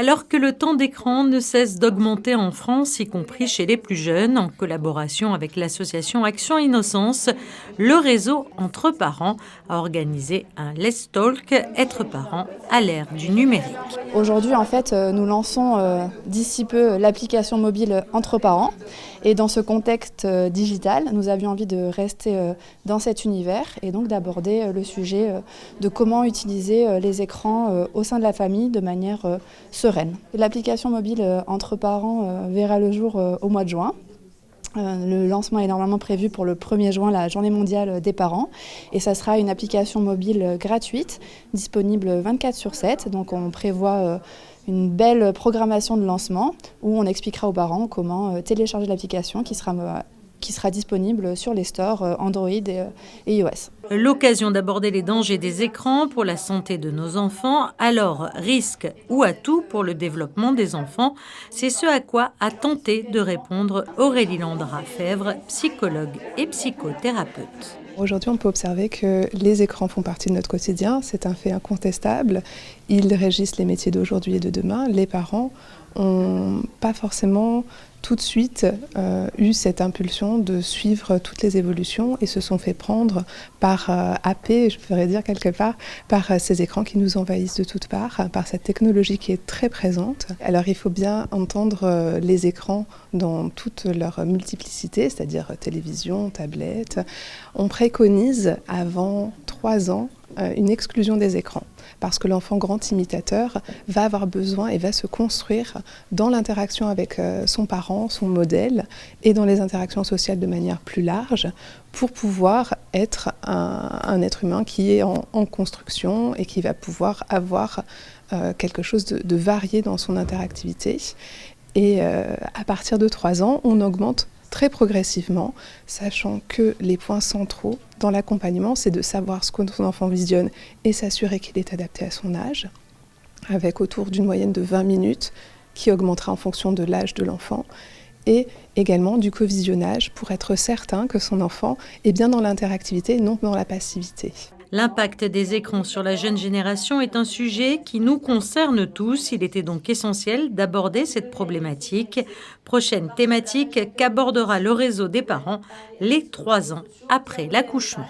Alors que le temps d'écran ne cesse d'augmenter en France, y compris chez les plus jeunes, en collaboration avec l'association Action Innocence, le réseau Entre Parents a organisé un Let's Talk Être parent à l'ère du numérique. Aujourd'hui, en fait, nous lançons d'ici peu l'application mobile Entre Parents. Et dans ce contexte digital, nous avions envie de rester dans cet univers et donc d'aborder le sujet de comment utiliser les écrans au sein de la famille de manière sereine. L'application mobile Entre Parents verra le jour au mois de juin. Le lancement est normalement prévu pour le 1er juin, la journée mondiale des parents. Et ça sera une application mobile gratuite, disponible 24/7. Donc on prévoit une belle programmation de lancement où on expliquera aux parents comment télécharger l'application qui sera disponible sur les stores Android et iOS. L'occasion d'aborder les dangers des écrans pour la santé de nos enfants, alors risque ou atout pour le développement des enfants, c'est ce à quoi a tenté de répondre Aurélie Landrat-Fèvre, psychologue et psychothérapeute. Aujourd'hui, on peut observer que les écrans font partie de notre quotidien, c'est un fait incontestable. Ils régissent les métiers d'aujourd'hui et de demain. Les parents n'ont pas forcément tout de suite eu cette impulsion de suivre toutes les évolutions et se sont fait prendre par happés, je pourrais dire quelque part, par ces écrans qui nous envahissent de toutes parts, par cette technologie qui est très présente. Alors il faut bien entendre les écrans dans toute leur multiplicité, c'est-à-dire télévision, tablette. On préconise avant 3 ans une exclusion des écrans parce que l'enfant grand imitateur va avoir besoin et va se construire dans l'interaction avec son parent, son modèle et dans les interactions sociales de manière plus large pour pouvoir être un être humain qui est en construction et qui va pouvoir avoir quelque chose de varié dans son interactivité. Et à partir de 3 ans, on augmente très progressivement, sachant que les points centraux dans l'accompagnement, c'est de savoir ce que son enfant visionne et s'assurer qu'il est adapté à son âge, avec autour d'une moyenne de 20 minutes qui augmentera en fonction de l'âge de l'enfant, et également du covisionnage pour être certain que son enfant est bien dans l'interactivité et non dans la passivité. L'impact des écrans sur la jeune génération est un sujet qui nous concerne tous. Il était donc essentiel d'aborder cette problématique. Prochaine thématique qu'abordera le réseau des parents, les 3 ans après l'accouchement.